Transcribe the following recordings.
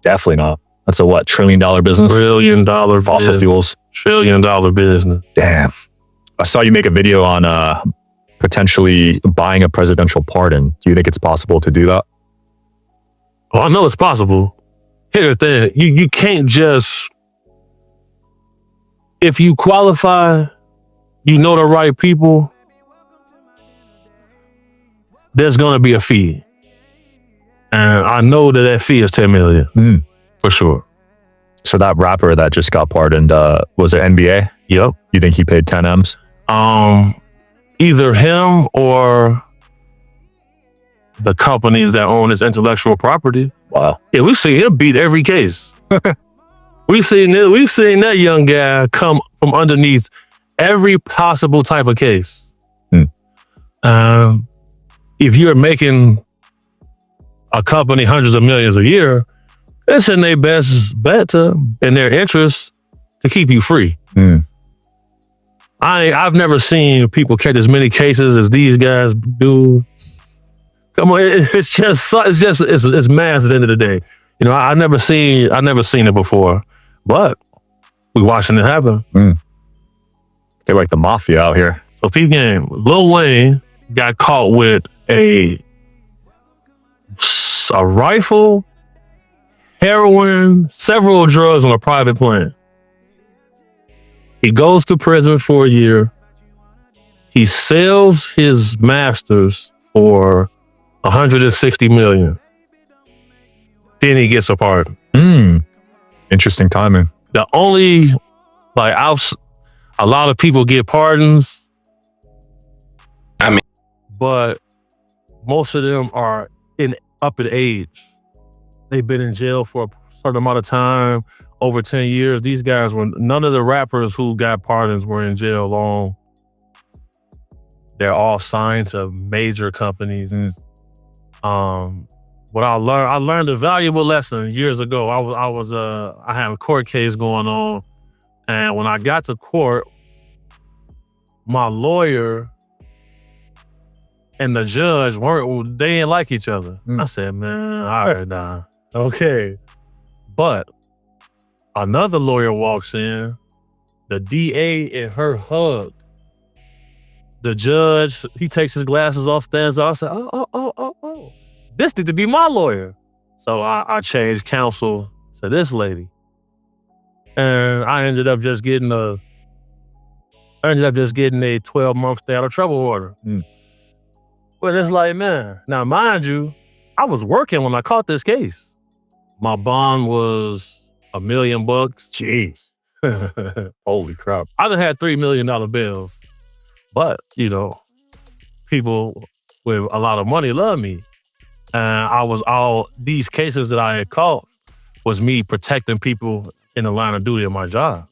Definitely not. That's a what, $1 trillion business? $1 trillion Fossil fuels. $1 trillion business. Damn. I saw you make a video on potentially buying a presidential pardon. Do you think it's possible to do that? Oh, I know it's possible. Here's the thing. You can't just, if you qualify, you know the right people, there's going to be a fee. And I know that fee is $10 million. For sure. So that rapper that just got pardoned, was it NBA? Yep. You think he paid 10 M's? Either him or the companies that own his intellectual property. Wow. Yeah, we've seen him beat every case. We've seen that young guy come from underneath every possible type of case. If you're making a company hundreds of millions a year, it's in their best bet in their interest to keep you free. I've never seen people catch as many cases as these guys do. Come on, it's math at the end of the day. You know, I never seen it before, but we watching it happen. They're like the mafia out here. So peep game, Lil Wayne got caught with a rifle, heroin, several drugs on a private plane. He goes to prison for a year. He sells his masters for $160 million. Then he gets a pardon. Interesting timing. The only, a lot of people get pardons. But most of them are up in age. They've been in jail for a certain amount of time, over 10 years. These guys none of the rappers who got pardons were in jail long. They're all signed to major companies. What I learned a valuable lesson years ago. I had a court case going on, and when I got to court, my lawyer and the judge they didn't like each other. I said, man, all right, nah, okay. But another lawyer walks in, the DA and her hug. The judge, he takes his glasses off, stands up. I said, oh. This need to be my lawyer. So I changed counsel to this lady. And I ended up just getting a 12-month stay out of trouble order. But it's like, man, now mind you, I was working when I caught this case. My bond was $1 million. Jeez. Holy crap. I done had $3 million bills. But, you know, people with a lot of money love me. And all these cases that I had caught was me protecting people in the line of duty of my job.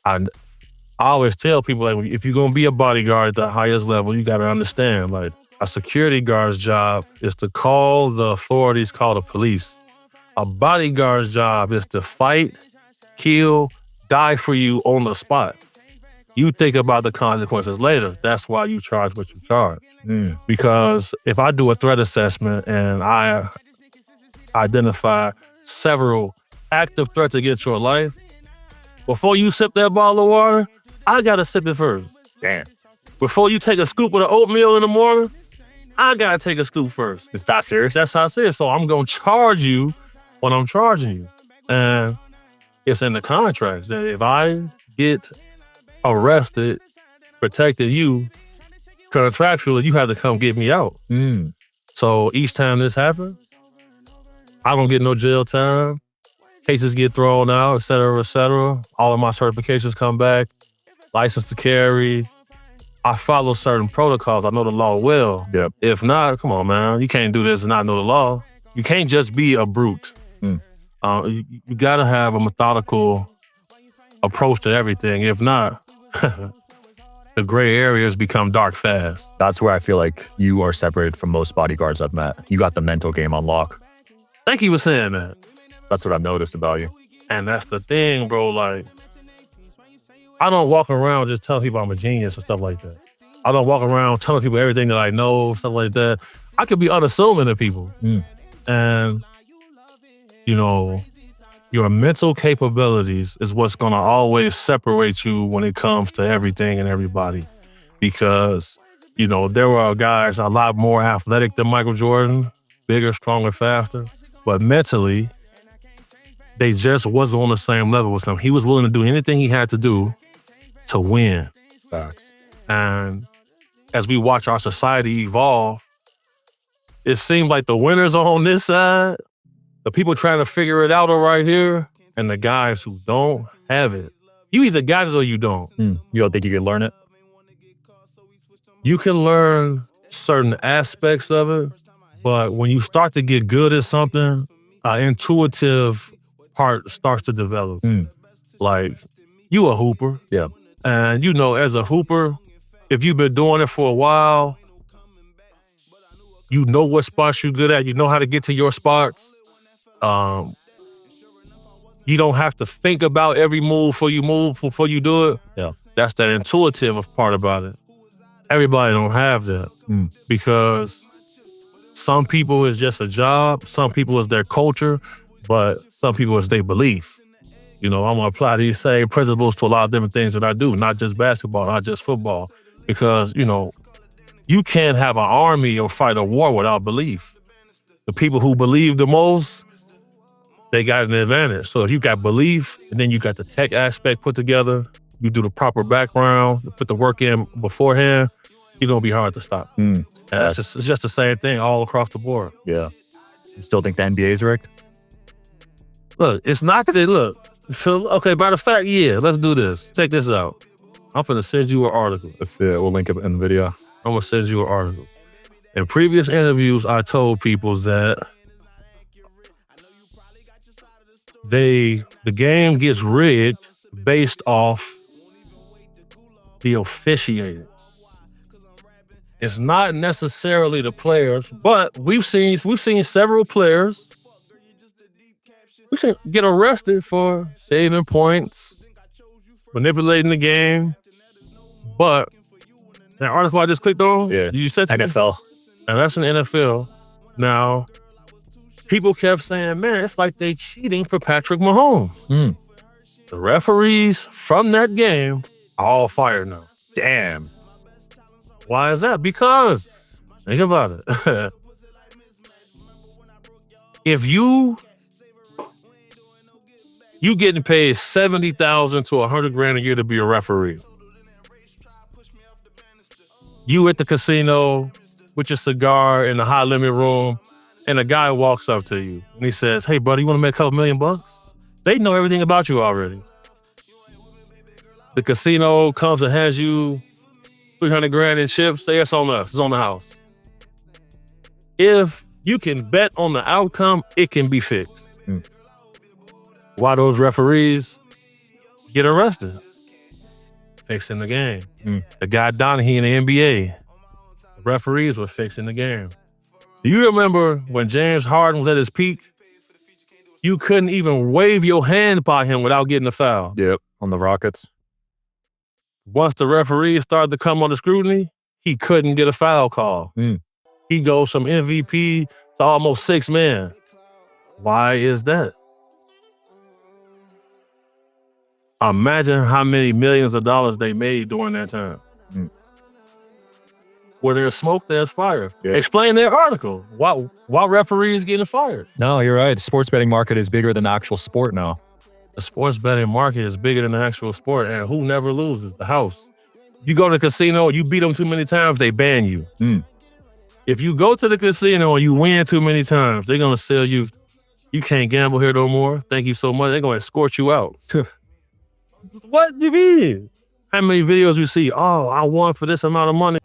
I always tell people, like, if you're going to be a bodyguard at the highest level, you got to understand, like, a security guard's job is to call the authorities, call the police. A bodyguard's job is to fight, kill, die for you on the spot. You think about the consequences later. That's why you charge what you charge. Because if I do a threat assessment and I identify several active threats against your life, before you sip that bottle of water, I gotta sip it first. Damn. Before you take a scoop of the oatmeal in the morning, I gotta take a scoop first. It's that serious? That's how serious. So I'm gonna charge you when I'm charging you. And it's in the contracts that if I get arrested, protected you, contractually, you have to come get me out. So each time this happens, I don't get no jail time. Cases get thrown out, et cetera, et cetera. All of my certifications come back. License to carry. I follow certain protocols. I know the law well. Yep. If not, come on, man. You can't do this and not know the law. You can't just be a brute. You gotta have a methodical approach to everything. If not, the gray areas become dark fast. That's where I feel like you are separated from most bodyguards I've met. You got the mental game on lock. Thank you for saying that. That's what I've noticed about you. And that's the thing, bro. Like, I don't walk around just telling people I'm a genius and stuff like that. I don't walk around telling people everything that I know, stuff like that. I could be unassuming to people. And, you know, Your mental capabilities is what's going to always separate you when it comes to everything and everybody. Because, there were guys a lot more athletic than Michael Jordan, bigger, stronger, faster. But mentally, they just wasn't on the same level with him. He was willing to do anything he had to do to win. Facts. And as we watch our society evolve, it seems like the winners are on this side, the people trying to figure it out are right here, and the guys who don't have it. You either got it or you don't. You don't think you can learn it? You can learn certain aspects of it, but when you start to get good at something, an intuitive part starts to develop. Like, you a hooper. Yeah. And as a hooper, if you've been doing it for a while, you know what spots you're good at. You know how to get to your spots. You don't have to think about every move before you do it. Yeah. That's that intuitive part about it. Everybody don't have that because some people is just a job. Some people is their culture, but some people is their belief. I'm going to apply these same principles to a lot of different things that I do, not just basketball, not just football, because, you can't have an army or fight a war without belief. The people who believe the most, they got an advantage. So if you got belief and then you got the tech aspect put together, you do the proper background, put the work in beforehand, you're going to be hard to stop. It's just the same thing all across the board. Yeah. You still think the NBA is rigged? Look, it's not that okay, by the fact, yeah, let's do this. Check this out. I'm finna send you an article. Let's see it. We'll link it in the video. I'm gonna send you an article. In previous interviews, I told people that the game gets rigged based off the officiating. It's not necessarily the players, but we've seen several players get arrested for saving points, manipulating the game. But that article I just clicked on, you said NFL. And that's an NFL. Now, people kept saying, man, it's like they cheating for Patrick Mahomes. The referees from that game are all fired now. Damn. Why is that? Because, think about it. If you getting paid $70,000 to $100,000 a year to be a referee. You at the casino with your cigar in the high limit room, and a guy walks up to you and he says, "Hey, buddy, you want to make a couple $1,000,000?" They know everything about you already. The casino comes and hands you $300,000 in chips. Say it's on us. It's on the house. If you can bet on the outcome, it can be fixed. Why those referees get arrested? Fixing the game. The guy Donahue in the NBA, the referees were fixing the game. Do you remember when James Harden was at his peak? You couldn't even wave your hand by him without getting a foul. Yep, on the Rockets. Once the referees started to come under scrutiny, he couldn't get a foul call. He goes from MVP to almost 6 men. Why is that? Imagine how many millions of dollars they made during that time. Where there's smoke, there's fire. Yeah. Explain their article. Why referees getting fired? No, you're right. The sports betting market is bigger than the actual sport now. The sports betting market is bigger than the actual sport, and who never loses? The house. You go to the casino, you beat them too many times, they ban you. If you go to the casino and you win too many times, they're gonna sell you. You can't gamble here no more. Thank you so much. They're gonna escort you out. What do you mean? How many videos we see? Oh, I won for this amount of money.